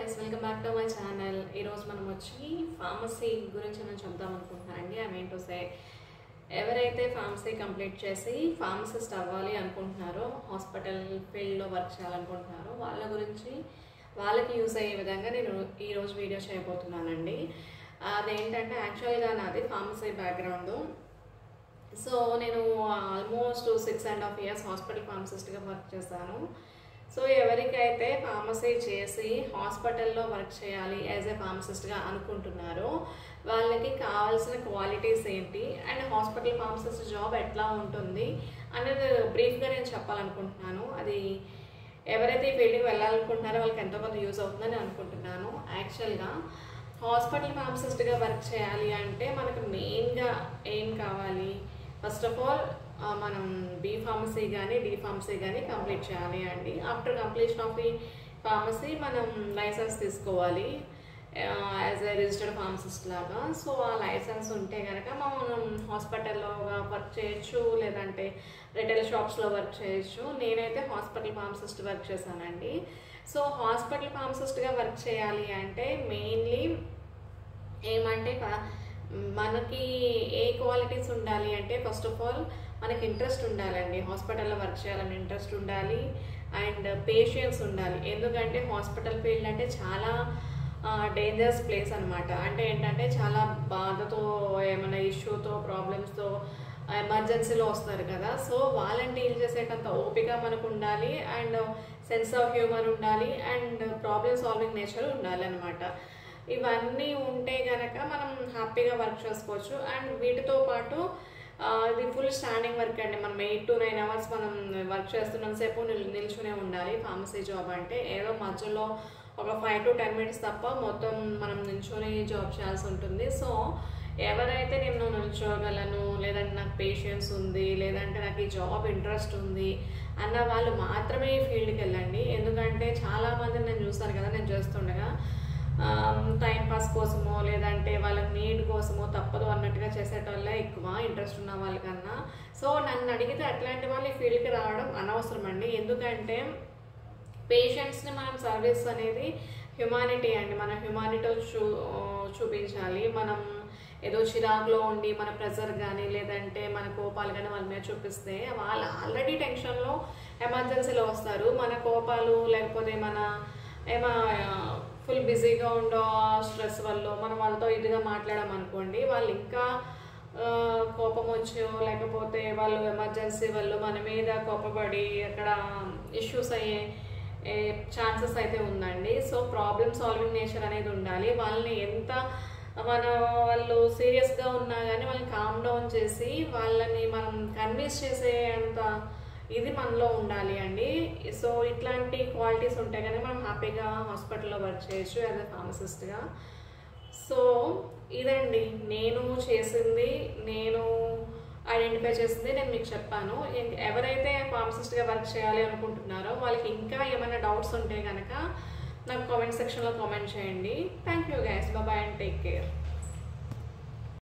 Guys, welcome back to my channel. ఈరోజు మనం వచ్చి ఫార్మసీ గురించి నేను చెప్దాం అనుకుంటున్నాను అండి. ఐ మీన్ టు సే, ఎవరైతే ఫార్మసీ కంప్లీట్ చేసి ఫార్మసిస్ట్ అవ్వాలి అనుకుంటున్నారో, హాస్పిటల్ ఫీల్డ్లో వర్క్ చేయాలనుకుంటున్నారో వాళ్ళ గురించి వాళ్ళకి యూజ్ అయ్యే విధంగా నేను ఈరోజు వీడియో చేయబోతున్నానండి. అదేంటంటే యాక్చువల్గా నాది ఫార్మసీ బ్యాక్గ్రౌండ్. సో నేను ఆల్మోస్ట్ 6.5 years హాస్పిటల్ ఫార్మసిస్ట్గా వర్క్ చేశాను. సో ఎవరికైతే ఫార్మసీ చేసి హాస్పిటల్లో వర్క్ చేయాలి యాజ్ ఏ ఫార్మసిస్ట్గా అనుకుంటున్నారో వాళ్ళకి కావాల్సిన క్వాలిటీస్ ఏంటి అండ్ హాస్పిటల్ ఫార్మసిస్ట్ జాబ్ ఎట్లా ఉంటుంది అనేది బ్రీఫ్గా నేను చెప్పాలనుకుంటున్నాను. అది ఎవరైతే ఈ ఫీల్డ్కి వెళ్ళాలనుకుంటున్నారో వాళ్ళకి ఎంతో కొంత యూజ్ అవుతుందని అనుకుంటున్నాను. యాక్చువల్గా హాస్పిటల్ ఫార్మసిస్ట్గా వర్క్ చేయాలి అంటే మనకు మెయిన్గా ఏం కావాలి? ఫస్ట్ ఆఫ్ ఆల్ మనం బీ ఫార్మసీ కానీ డి ఫార్మసీ కానీ కంప్లీట్ చేయాలి అండి. ఆఫ్టర్ కంప్లీషన్ ఆఫ్ ఈ ఫార్మసీ మనం లైసెన్స్ తీసుకోవాలి యాజ్ ఏ రిజిస్టర్డ్ ఫార్మసిస్ట్ లాగా. సో ఆ లైసెన్స్ ఉంటే కనుక మనం హాస్పిటల్లో వర్క్ చేయొచ్చు, లేదంటే రిటైల్ షాప్స్లో వర్క్ చేయొచ్చు. నేనైతే హాస్పిటల్ ఫార్మసిస్ట్ వర్క్ చేశానండి. సో హాస్పిటల్ ఫార్మసిస్ట్గా వర్క్ చేయాలి అంటే మెయిన్లీ ఏమంటే మనకి ఏ క్వాలిటీస్ ఉండాలి అంటే ఫస్ట్ ఆఫ్ ఆల్ మనకి ఇంట్రెస్ట్ ఉండాలండి. హాస్పిటల్లో వర్క్ చేయాలని ఇంట్రెస్ట్ ఉండాలి అండ్ పేషెన్స్ ఉండాలి. ఎందుకంటే హాస్పిటల్ ఫీల్డ్ అంటే చాలా డేంజరస్ ప్లేస్ అనమాట. అంటే ఏంటంటే చాలా బాధతో, ఏమైనా ఇష్యూతో, ప్రాబ్లమ్స్తో ఎమర్జెన్సీలో వస్తారు కదా. సో వాళ్ళని డీల్ చేసేటంత ఓపిక మనకు ఉండాలి అండ్ సెన్స్ ఆఫ్ హ్యూమర్ ఉండాలి అండ్ ప్రాబ్లమ్ సాల్వింగ్ నేచర్ ఉండాలి అనమాట. ఇవన్నీ ఉంటే కనుక మనం హ్యాపీగా వర్క్ చేసుకోవచ్చు. అండ్ వీటితో పాటు ఇది ఫుల్ స్టాండింగ్ వర్క్ అండి. మనం 8 to 9 hours మనం వర్క్ చేస్తున్నంతసేపు నిల్చునే ఉండాలి. ఫార్మసీ జాబ్ అంటే ఏదో మధ్యలో ఒక 5 to 10 minutes తప్ప మొత్తం మనం నిల్చొని జాబ్ చేయాల్సి ఉంటుంది. సో ఎవరైతే నేను నిల్చోగలను, లేదంటే నాకు పేషెన్స్ ఉంది, లేదంటే నాకు ఈ జాబ్ ఇంట్రెస్ట్ ఉంది అన్న వాళ్ళు మాత్రమే ఈ ఫీల్డ్కి వెళ్ళండి. ఎందుకంటే చాలామందిని నేను చూస్తాను కదా, నేను చేస్తుండగా టైంపాస్ కోసమో లేదంటే వాళ్ళకి నీడ్ కోసమో తప్పదు అన్నట్టుగా చేసేటోళ్ళే ఎక్కువ ఇంట్రెస్ట్ ఉన్న వాళ్ళకన్నా. సో నన్ను అడిగితే అట్లాంటి వాళ్ళు ఈ ఫీల్డ్కి రావడం అనవసరం అండి. ఎందుకంటే పేషెంట్స్ని మనం సర్వీస్ అనేది హ్యుమానిటీ అండి. మన హ్యుమానిటీ చూపించాలి. మనం ఏదో చిరాకులో ఉండి మన ప్రెజర్ కానీ లేదంటే మన కోపాలు కానీ వాళ్ళ మీద చూపిస్తే వాళ్ళు ఆల్రెడీ టెన్షన్లో ఎమర్జెన్సీలో వస్తారు. మన కోపాలు లేకపోతే మన ఫుల్ బిజీగా ఉండో స్ట్రెస్ వల్ల మనం వాళ్ళతో ఇదిగా మాట్లాడామనుకోండి, వాళ్ళు ఇంకా కోపం వచ్చో లేకపోతే వాళ్ళు ఎమర్జెన్సీ వల్ల మన మీద కోపపడి అక్కడ ఇష్యూస్ అయ్యే ఛాన్సెస్ అయితే ఉందండి. సో ప్రాబ్లమ్ సాల్వింగ్ నేచర్ అనేది ఉండాలి. వాళ్ళని ఎంత వాళ్ళు సీరియస్గా ఉన్నా కానీ వాళ్ళని కామ్ డౌన్ చేసి వాళ్ళని మనం కన్విన్స్ చేసే అంత ఇది మనలో ఉండాలి అండి. సో ఇట్లాంటి క్వాలిటీస్ ఉంటే కానీ మనం హ్యాపీగా హాస్పిటల్లో వర్క్ చేయొచ్చు యాజ్ ఎ ఫార్మసిస్ట్గా. సో ఇదండి నేను చేసింది, నేను ఐడెంటిఫై చేసింది నేను మీకు చెప్పాను. ఎవరైతే ఫార్మసిస్ట్గా వర్క్ చేయాలి అనుకుంటున్నారో వాళ్ళకి ఇంకా ఏమైనా డౌట్స్ ఉంటే కనుక నాకు కామెంట్ సెక్షన్లో కామెంట్ చేయండి. Thank you guys, bye and take care.